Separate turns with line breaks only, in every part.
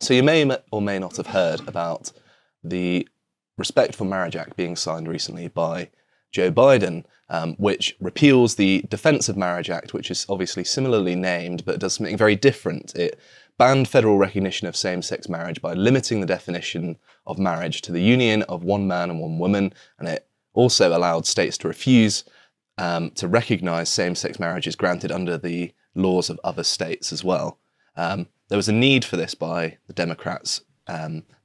So you may or may not have heard about the Respect for Marriage Act being signed recently by Joe Biden, which repeals the Defense of Marriage Act, which is obviously similarly named, but does something very different. It banned federal recognition of same-sex marriage by limiting the definition of marriage to the union of one man and one woman, and it also allowed states to refuse to recognise same-sex marriages granted under the laws of other states as well. There was a need for this by the Democrats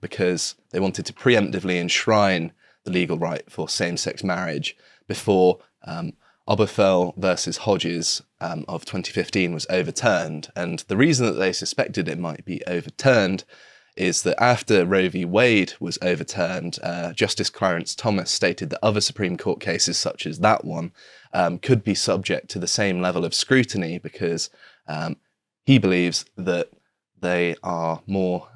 because they wanted to preemptively enshrine the legal right for same-sex marriage before Obergefell versus Hodges of 2015 was overturned. And the reason that they suspected it might be overturned is that after Roe v. Wade was overturned, Justice Clarence Thomas stated that other Supreme Court cases such as that one could be subject to the same level of scrutiny because he believes that they are more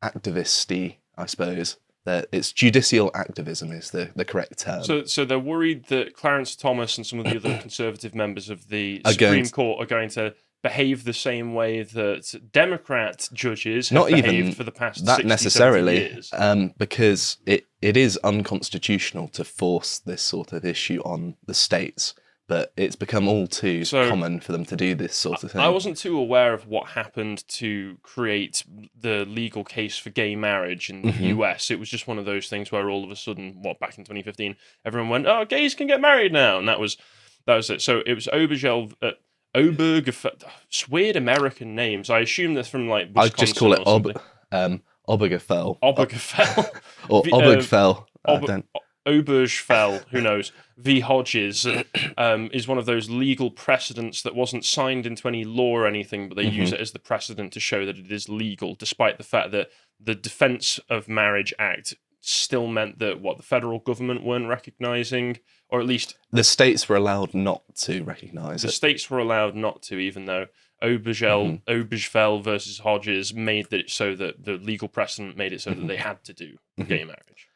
activist-y, I suppose. That it's judicial activism is the correct term.
So they're worried that Clarence Thomas and some of the other conservative members of the Supreme Court are going to behave the same way that Democrat judges have behaved for the past 60,
necessarily,
70 years.
Because it is unconstitutional to force this sort of issue on the states. But it's become all too common for them to do this sort of thing.
I wasn't too aware of what happened to create the legal case for gay marriage in the US. It was just one of those things where all of a sudden, back in 2015, everyone went, "Oh, gays can get married now," and that was it. So it was Obergefell. It's weird American names. I assume they're from like Wisconsin.
I just call it Obergefell.
Obergefell.
Or Obergefell.
Obergefell, who knows, v. Hodges is one of those legal precedents that wasn't signed into any law or anything, but they use it as the precedent to show that it is legal, despite the fact that the Defense of Marriage Act still meant that, the federal government weren't recognising, or at least...
The states were allowed not to recognise it.
The states were allowed not to, even though Obergefell versus Hodges made it so that the legal precedent made it so that they had to do gay marriage.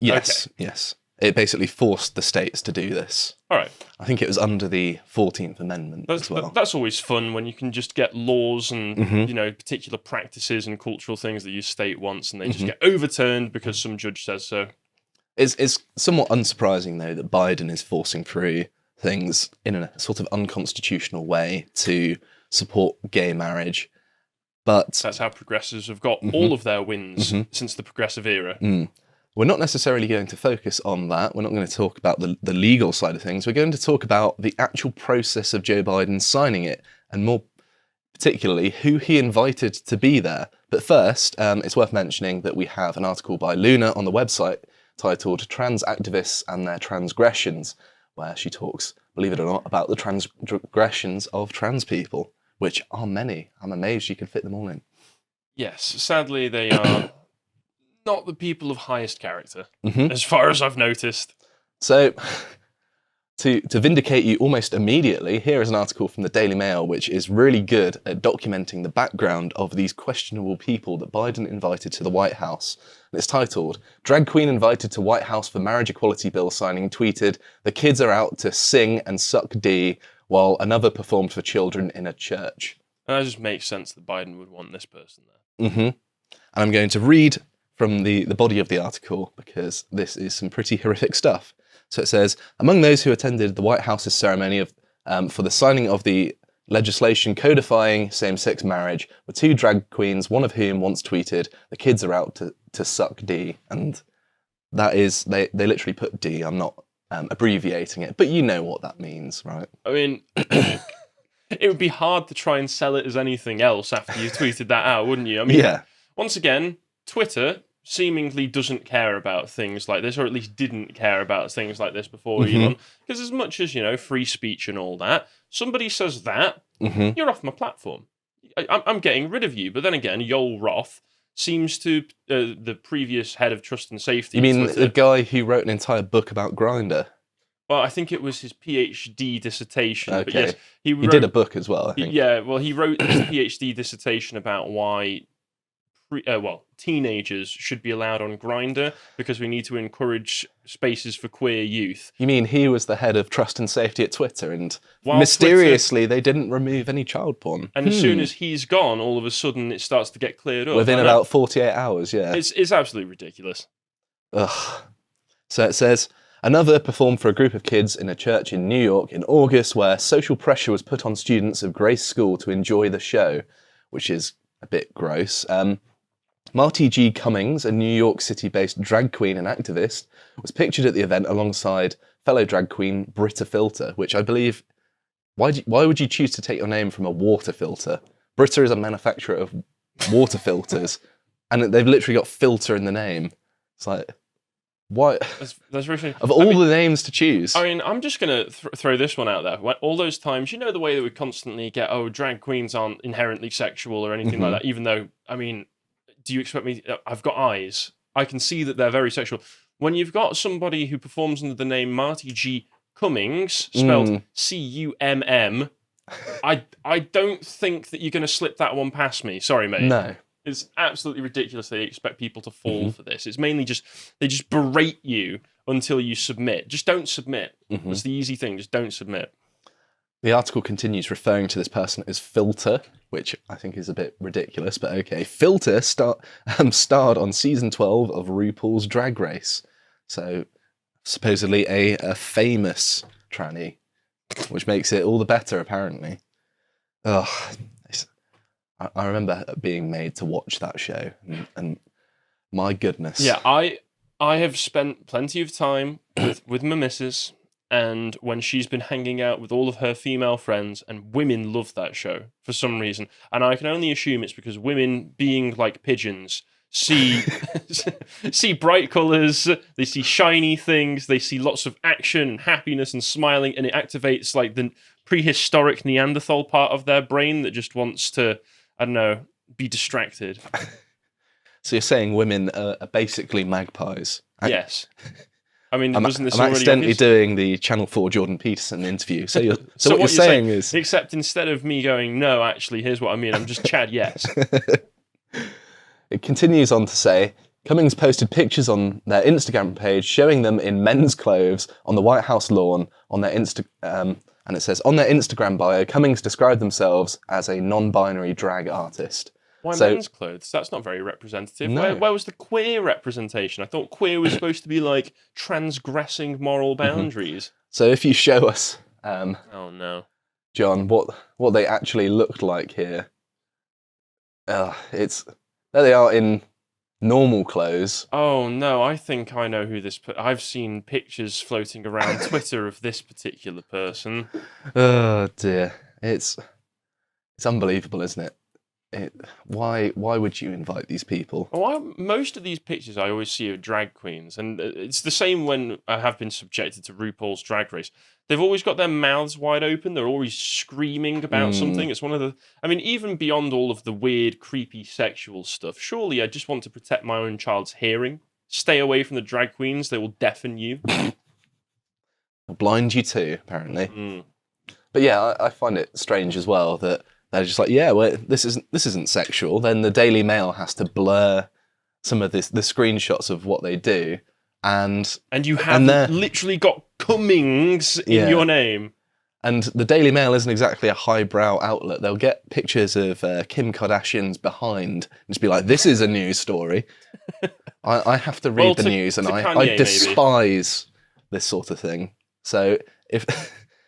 Yes, yes. It basically forced the states to do this.
All right.
I think it was under the 14th Amendment as well.
That's always fun when you can just get laws and particular practices and cultural things that your state wants, and they just get overturned because some judge says so.
It's somewhat unsurprising, though, that Biden is forcing through things in a sort of unconstitutional way to support gay marriage. But
that's how progressives have got all of their wins since the progressive era.
We're not necessarily going to focus on that. We're not going to talk about the legal side of things. We're going to talk about the actual process of Joe Biden signing it, and more particularly who he invited to be there. But first, it's worth mentioning that we have an article by Luna on the website titled Trans Activists and Their Transgressions, where she talks, believe it or not, about the transgressions of trans people, which are many. I'm amazed you can fit them all in.
Yes, sadly they are not the people of highest character, as far as I've noticed.
So, to vindicate you almost immediately, here is an article from the Daily Mail, which is really good at documenting the background of these questionable people that Biden invited to the White House. And it's titled, Drag Queen Invited to White House for Marriage Equality Bill Signing tweeted, "The kids are out to sing and suck D," while another performed for children in a church.
And that just makes sense that Biden would want this person there.
And I'm going to read from the body of the article, because this is some pretty horrific stuff. So it says, among those who attended the White House's ceremony for the signing of the legislation codifying same-sex marriage were two drag queens, one of whom once tweeted, "The kids are out to suck D." And that is, they literally put D. I'm not abbreviating it, but you know what that means, right?
I mean, it would be hard to try and sell it as anything else after you tweeted that out, wouldn't you? I mean, once again, Twitter seemingly doesn't care about things like this, or at least didn't care about things like this before Elon. Because as much as, free speech and all that, somebody says that, you're off my platform. I'm getting rid of you. But then again, Yoel Roth seems to, the previous head of trust and safety...
You mean the guy who wrote an entire book about Grindr?
Well, I think it was his PhD dissertation.
Okay.
But yes,
he did a book as well, I think.
Yeah, well, he wrote his PhD dissertation about why... teenagers should be allowed on Grindr because we need to encourage spaces for queer youth.
You mean he was the head of trust and safety at Twitter, and
While
mysteriously they didn't remove any child porn?
And as soon as he's gone, all of a sudden it starts to get cleared up.
Within about 48 hours, yeah.
It's absolutely ridiculous.
Ugh. So it says, another performed for a group of kids in a church in New York in August where social pressure was put on students of Grace School to enjoy the show, which is a bit gross. Marty G. Cummings, a New York City-based drag queen and activist, was pictured at the event alongside fellow drag queen Britta Filter, which I believe... Why would you choose to take your name from a water filter? Britta is a manufacturer of water filters, and they've literally got filter in the name. It's like... Why?
That's really
of all the names to choose.
I mean, I'm just going to throw this one out there. All those times, you know, the way that we constantly get, drag queens aren't inherently sexual or anything like that, even though, I mean, do you expect me... I've got eyes. I can see that they're very sexual. When you've got somebody who performs under the name Marty G. Cummings, spelled C-U-M-M, I don't think that you're going to slip that one past me. Sorry, mate.
No.
It's absolutely ridiculous they expect people to fall for this. It's mainly they just berate you until you submit. Just don't submit. That's the easy thing. Just don't submit.
The article continues referring to this person as Filter, which I think is a bit ridiculous, but okay. Filter starred on season 12 of RuPaul's Drag Race. So supposedly a famous tranny, which makes it all the better, apparently. Ugh. I remember being made to watch that show, and my goodness.
Yeah, I have spent plenty of time with my missus, and when she's been hanging out with all of her female friends, and women love that show for some reason. And I can only assume it's because women, being like pigeons, see bright colours, they see shiny things, they see lots of action and happiness and smiling, and it activates like the prehistoric Neanderthal part of their brain that just wants to... I don't know, be distracted.
So you're saying women are basically magpies?
Yes. I mean, wasn't this
I'm
already
accidentally
obvious?
doing the Channel 4 Jordan Peterson interview. So, so what you're saying is...
Except instead of me going, no, actually, here's what I mean, I'm just Chad, yes.
It continues on to say, Cummings posted pictures on their Instagram page showing them in men's clothes on the Whitehouse lawn on their and it says, on their Instagram bio, Cummings described themselves as a non-binary drag artist.
Why men's clothes? That's not very representative.
No.
Where was the queer representation? I thought queer was supposed to be like transgressing moral boundaries.
So if you show us,
oh no,
John, what they actually looked like here, there they are in normal clothes.
Oh no, I think I know who this... I've seen pictures floating around Twitter of this particular person.
Oh dear, it's unbelievable, isn't it? Why would you invite these people?
Well, most of these pictures I always see of drag queens, and it's the same when I have been subjected to RuPaul's Drag Race. They've always got their mouths wide open. They're always screaming about something. It's one of the... I mean, even beyond all of the weird, creepy sexual stuff, surely I just want to protect my own child's hearing. Stay away from the drag queens. They will deafen you.
They'll blind you too, apparently. But yeah, I find it strange as well that they're just like, yeah, well, this isn't sexual. Then the Daily Mail has to blur some of the screenshots of what they do. And you have
literally got Cummings in your name.
And the Daily Mail isn't exactly a highbrow outlet. They'll get pictures of Kim Kardashian's behind and just be like, this is a news story. I have to read the news, and I despise this sort of thing. So if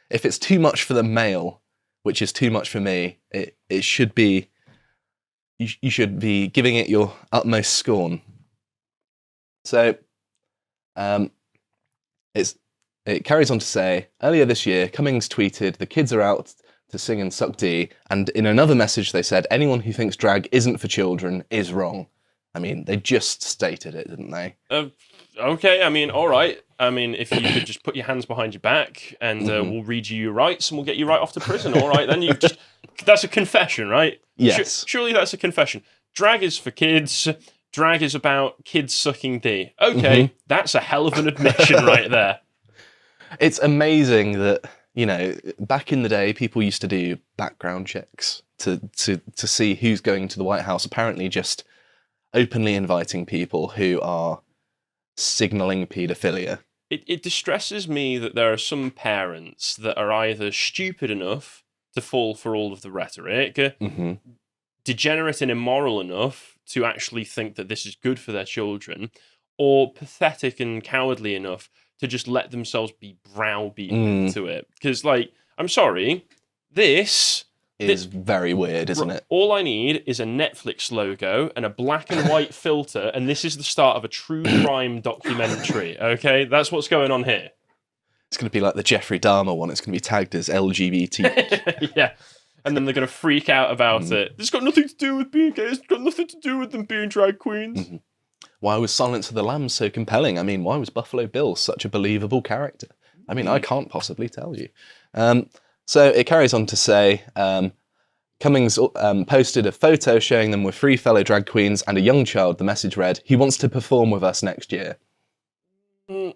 it's too much for the Mail, which is too much for me, it should be... You should be giving it your utmost scorn. So... it carries on to say, earlier this year, Cummings tweeted, the kids are out to sing and suck D, and in another message they said, anyone who thinks drag isn't for children is wrong. I mean, they just stated it, didn't they?
Okay, I mean, all right. I mean, if you could just put your hands behind your back and we'll read you your rights and we'll get you right off to prison, all right, then that's a confession, right?
Yes.
Surely that's a confession. Drag is for kids. Drag is about kids sucking D. Okay, that's a hell of an admission right there.
It's amazing that, you know, back in the day, people used to do background checks to see who's going to the White House. Apparently just openly inviting people who are signalling paedophilia.
It distresses me that there are some parents that are either stupid enough to fall for all of the rhetoric, degenerate and immoral enough to actually think that this is good for their children, or pathetic and cowardly enough to just let themselves be browbeaten into it. Because, like, I'm sorry, this
is very weird, isn't it?
All I need is a Netflix logo and a black and white filter, and this is the start of a true crime documentary, okay? That's what's going on here.
It's going to be like the Jeffrey Dahmer one. It's going to be tagged as LGBT.
Yeah. And then they're going to freak out about it. It's got nothing to do with being gay. It's got nothing to do with them being drag queens.
Why was Silence of the Lambs so compelling? I mean, why was Buffalo Bill such a believable character? I mean, I can't possibly tell you. So it carries on to say, Cummings posted a photo showing them with 3 fellow drag queens and a young child. The message read, he wants to perform with us next year.
I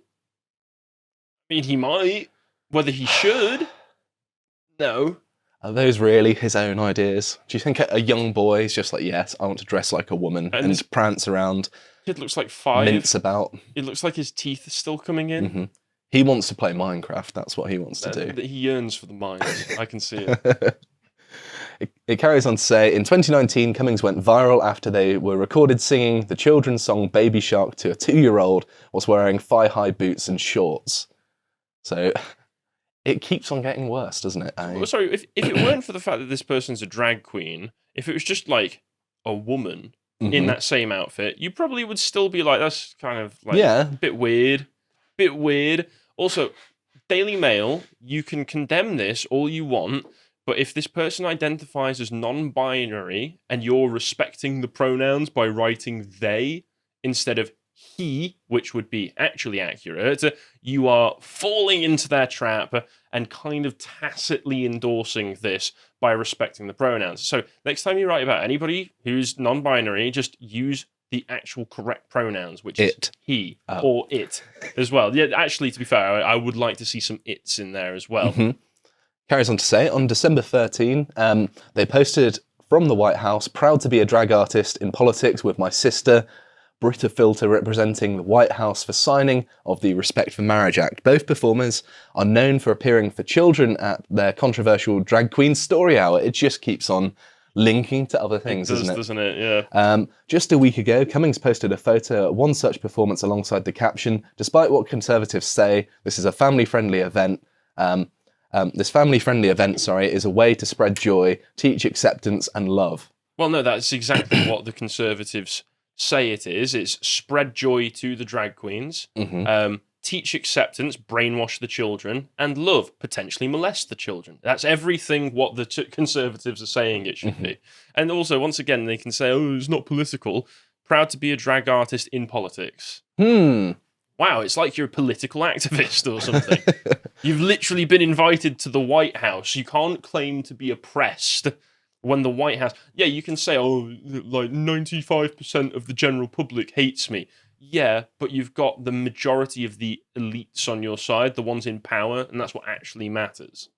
mean, he might. Whether he should? No.
Are those really his own ideas? Do you think a young boy is just like, yes, I want to dress like a woman and just prance around?
Kid looks like 5.
Mince about.
It looks like his teeth are still coming in.
He wants to play Minecraft. That's what he wants to do.
He yearns for the mines. I can see it.
It carries on to say, in 2019, Cummings went viral after they were recorded singing the children's song Baby Shark to a 2-year-old whilst wearing thigh-high boots and shorts. So it keeps on getting worse, doesn't it?
Well, sorry, if it weren't for the fact that this person's a drag queen, if it was just like a woman in that same outfit, you probably would still be like, that's kind of like a bit weird. Also, Daily Mail, you can condemn this all you want, but if this person identifies as non-binary and you're respecting the pronouns by writing they instead of he, which would be actually accurate, you are falling into their trap and kind of tacitly endorsing this by respecting the pronouns. So next time you write about anybody who's non-binary, just use the actual correct pronouns, which is he or it as well. Yeah, actually, to be fair, I would like to see some its in there as well.
Carries on to say, on December 13, they posted from the White House, proud to be a drag artist in politics with my sister, Britta Filter representing the White House for signing of the Respect for Marriage Act. Both performers are known for appearing for children at their controversial Drag Queen Story Hour. It just keeps on linking to other things,
doesn't it? Yeah.
Just a week ago, Cummings posted a photo at one such performance alongside the caption, despite what Conservatives say, this is a family-friendly event. This family-friendly event, is a way to spread joy, teach acceptance and love.
Well, no, that's exactly what the Conservatives say it is. It's spread joy to the drag queens, teach acceptance, brainwash the children, and love, potentially molest the children. That's everything what the Conservatives are saying it should be. And also, once again, they can say, oh, it's not political. Proud to be a drag artist in politics. Wow, it's like you're a political activist or something. You've literally been invited to the White House. You can't claim to be oppressed when the White House... Yeah, you can say, oh, like 95% of the general public hates me. Yeah, but you've got the majority of the elites on your side, the ones in power, and that's what actually matters.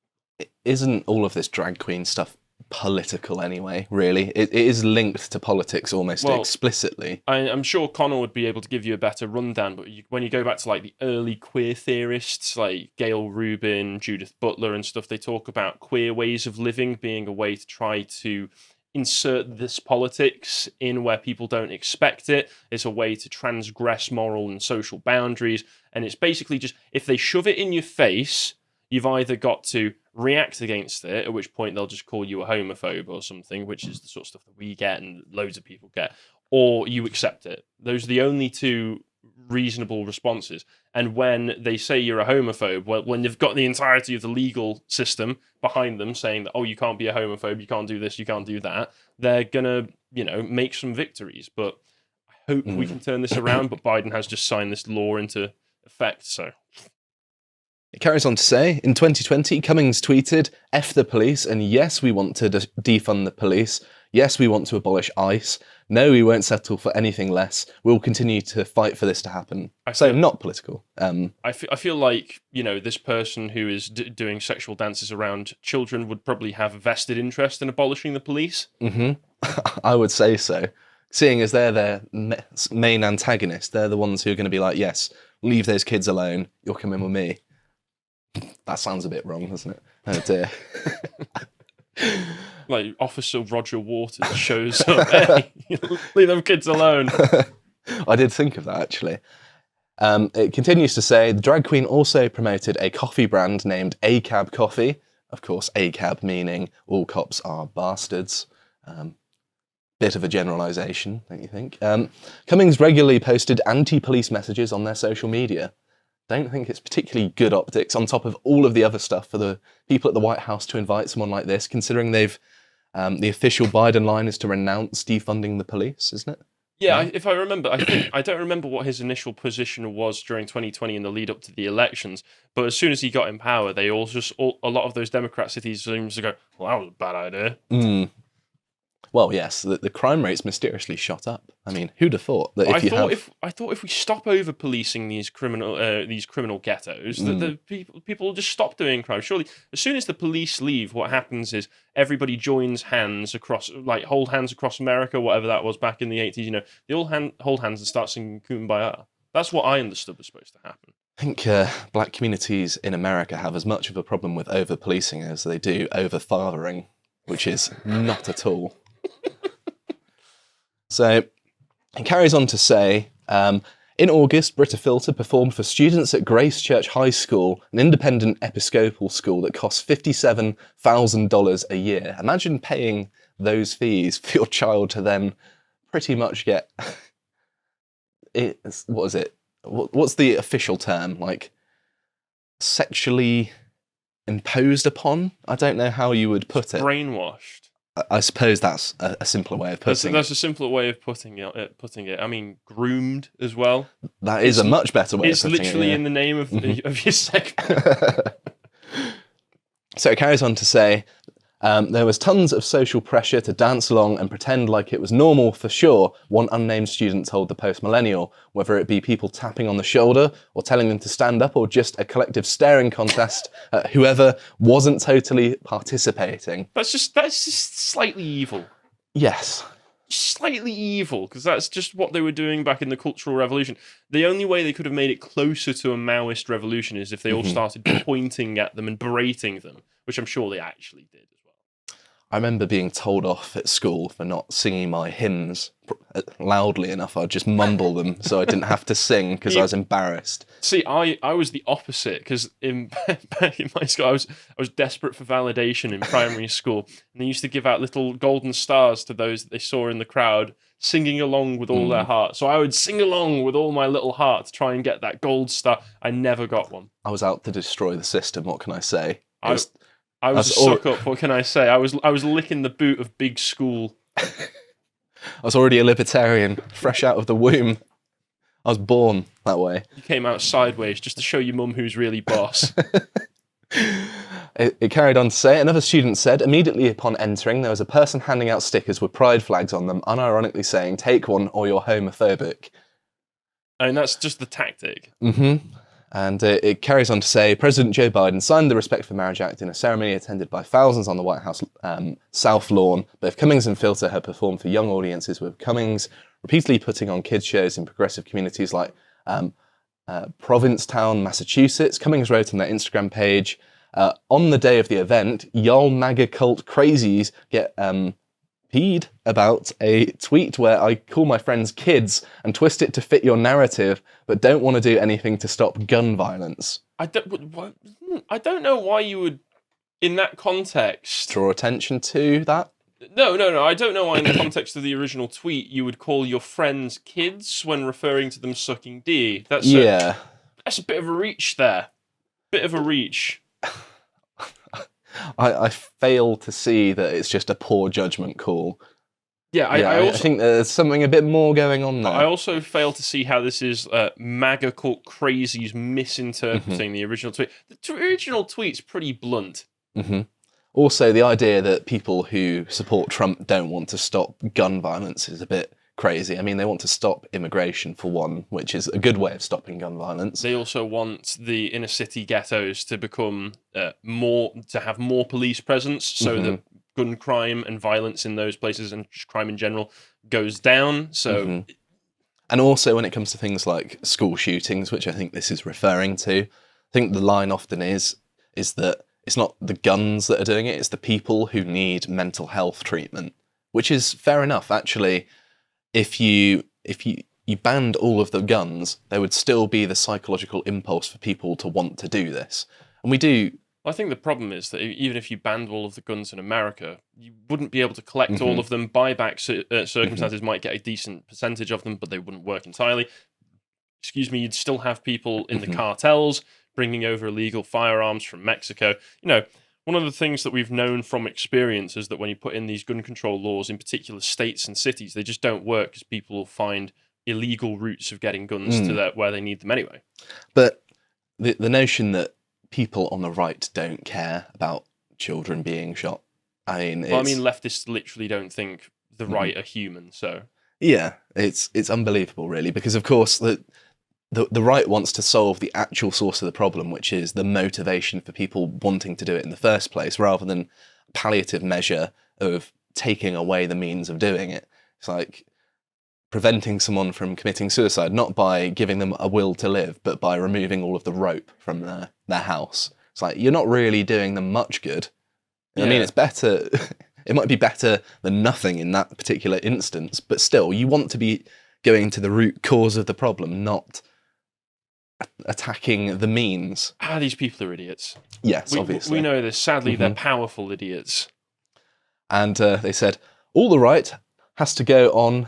Isn't all of this drag queen stuff political anyway, really? It is linked to politics almost explicitly.
I'm sure Connor would be able to give you a better rundown, but when you go back to like the early queer theorists like Gail Rubin, Judith Butler and stuff, they talk about queer ways of living being a way to try to insert this politics in where people don't expect it. It's a way to transgress moral and social boundaries, and it's basically just, if they shove it in your face, you've either got to react against it, at which point they'll just call you a homophobe or something, which is the sort of stuff that we get and loads of people get, or you accept it. Those are the only two reasonable responses. And when they say you're a homophobe, well, when they've got the entirety of the legal system behind them saying that, oh, you can't be a homophobe, you can't do this, you can't do that, they're gonna, make some victories. But I hope we can turn this around, but Biden has just signed this law into effect, so...
It carries on to say, in 2020, Cummings tweeted, F the police, and yes, we want to defund the police. Yes, we want to abolish ICE. No, we won't settle for anything less. We'll continue to fight for this to happen. Not political.
I feel like, this person who is doing sexual dances around children would probably have a vested interest in abolishing the police.
I would say so. seeing as they're their main antagonist, they're the ones who are going to be like, yes, leave those kids alone, you're coming with me. That sounds a bit wrong, doesn't it? Oh dear.
Like Officer Roger Waters shows up. Hey, leave them kids alone.
I did think of that, actually. It continues to say, the drag queen also promoted a coffee brand named ACAB Coffee. Of course, ACAB meaning all cops are bastards. Bit of a generalisation, don't you think? Cummings regularly posted anti-police messages on their social media. Don't think it's particularly good optics on top of all of the other stuff for the people at the White House to invite someone like this, considering they've the official Biden line is to renounce defunding the police, isn't it?
Yeah, if I remember, I don't remember what his initial position was during 2020 in the lead up to the elections. But as soon as he got in power, they all a lot of those Democrat cities seemed to go, "Well, that was a bad idea."
Well, yes, the crime rates mysteriously shot up. I mean, who'd have thought that
I thought if we stop over policing these criminal ghettos, that the people will just stop doing crime. Surely, as soon as the police leave, what happens is everybody joins hands across, like hold hands across America, whatever that was back in the 80s. You know, they all hold hands and start singing "Kumbaya." That's what I understood was supposed to happen.
I think black communities in America have as much of a problem with over policing as they do over fathering, which is not at all. So it carries on to say, in August, Britta Filter performed for students at Grace Church High School, an independent Episcopal school that costs $57,000 a year. Imagine paying those fees for your child to then pretty much get... what is it? What's the official term? Like, sexually imposed upon? I don't know how you would put it.
Brainwashed.
I suppose that's a simpler way of putting it.
That's a simpler way of putting it. I mean, groomed as well.
That is a much better way of putting it.
It's literally in the name of your segment.
So it carries on to say, there was tons of social pressure to dance along and pretend like it was normal for sure, one unnamed student told the Post-Millennial, whether it be people tapping on the shoulder or telling them to stand up or just a collective staring contest at whoever wasn't totally participating.
That's just slightly evil.
Yes.
Slightly evil, because that's just what they were doing back in the Cultural Revolution. The only way they could have made it closer to a Maoist revolution is if they all started pointing at them and berating them, which I'm sure they actually did.
I remember being told off at school for not singing my hymns loudly enough. I'd just mumble them so I didn't have to sing because I was embarrassed.
See, I was the opposite because back in my school, I was desperate for validation in primary school, and they used to give out little golden stars to those that they saw in the crowd, singing along with all their heart. So I would sing along with all my little heart to try and get that gold star. I never got one.
I was out to destroy the system. What can I say?
I was a suck-up, what can I say? I was licking the boot of big school.
I was already a libertarian, fresh out of the womb. I was born that way.
You came out sideways just to show your mum who's really boss.
It carried on to say, another student said, immediately upon entering, there was a person handing out stickers with pride flags on them, unironically saying, take one or you're homophobic.
And that's just the tactic.
And it carries on to say, President Joe Biden signed the Respect for Marriage Act in a ceremony attended by thousands on the White House South Lawn. Both Cummings and Filter have performed for young audiences, with Cummings repeatedly putting on kids' shows in progressive communities like Provincetown, Massachusetts. Cummings wrote on their Instagram page, on the day of the event, y'all MAGA cult crazies get peed about a tweet where I call my friends kids and twist it to fit your narrative, but don't want to do anything to stop gun violence.
I don't know why you would, in that context...
Draw attention to that?
No. I don't know why in the context of the original tweet you would call your friends kids when referring to them sucking D. That's a bit of a reach there. Bit of a reach.
I fail to see that it's just a poor judgment call. I think there's something a bit more going on there.
I also fail to see how this is MAGA cult crazies misinterpreting the original tweet. The original tweet's pretty blunt.
Also, the idea that people who support Trump don't want to stop gun violence is a bit crazy. I mean, they want to stop immigration for one, which is a good way of stopping gun violence.
They also want the inner city ghettos to become to have more police presence, so that gun crime and violence in those places and just crime in general goes down. So,
and also when it comes to things like school shootings, which I think this is referring to, I think the line often is that it's not the guns that are doing it, it's the people who need mental health treatment, which is fair enough. Actually, if you banned all of the guns, there would still be the psychological impulse for people to want to do this. And we do.
I think the problem is that even if you banned all of the guns in America, you wouldn't be able to collect all of them. Buyback circumstances might get a decent percentage of them, but they wouldn't work entirely. Excuse me, you'd still have people in the cartels bringing over illegal firearms from Mexico. You know, one of the things that we've known from experience is that when you put in these gun control laws in particular states and cities, they just don't work because people will find illegal routes of getting guns to where they need them anyway.
But the notion that people on the right don't care about children being shot, I mean,
leftists literally don't think the right are human. So
yeah, it's unbelievable, really, because of course the right wants to solve the actual source of the problem, which is the motivation for people wanting to do it in the first place, rather than palliative measure of taking away the means of doing it. It's like preventing someone from committing suicide, not by giving them a will to live, but by removing all of the rope from their house. It's like, you're not really doing them much good. Yeah. I mean, it's better, it might be better than nothing in that particular instance, but still, you want to be going to the root cause of the problem, not attacking the means.
These people are idiots.
Yes, obviously.
We know this. Sadly, they're powerful idiots.
And they said, all the right has to go on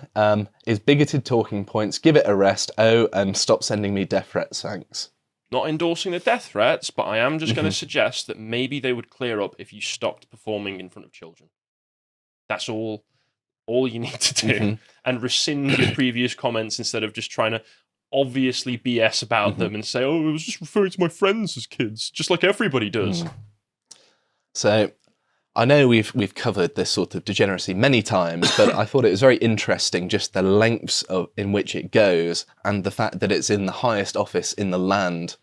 is bigoted talking points, give it a rest, and stop sending me death threats, thanks.
Not endorsing the death threats, but I am just going to suggest that maybe they would clear up if you stopped performing in front of children. That's all you need to do. And rescind your previous comments instead of just trying to obviously BS about them and say, oh, I was just referring to my friends as kids, just like everybody does.
So I know we've covered this sort of degeneracy many times, but I thought it was very interesting, just the lengths in which it goes and the fact that it's in the highest office in the land.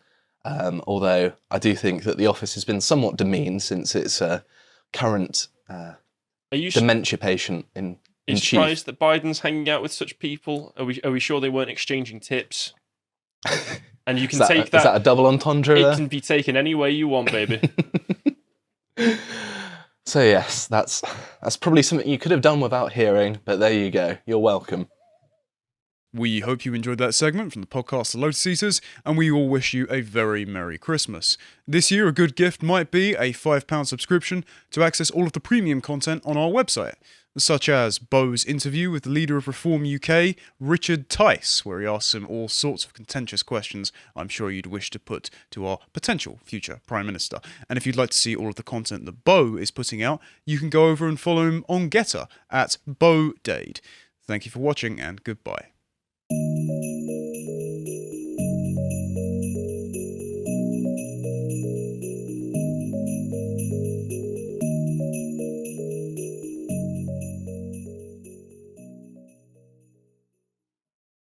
Although I do think that the office has been somewhat demeaned since its current dementia patient in
Are you surprised that Biden's hanging out with such people? Are we sure they weren't exchanging tips? And you can take that.
Is that a double entendre?
It can be taken any way you want, baby.
So yes, that's probably something you could have done without hearing, but there you go. You're welcome.
We hope you enjoyed that segment from the podcast The Lotus Eaters, and we all wish you a very Merry Christmas. This year, a good gift might be a £5 subscription to access all of the premium content on our website, such as Bo's interview with the leader of Reform UK, Richard Tice, where he asks him all sorts of contentious questions I'm sure you'd wish to put to our potential future Prime Minister. And if you'd like to see all of the content that Bo is putting out, you can go over and follow him on Getter at BoDade. Thank you for watching, and goodbye.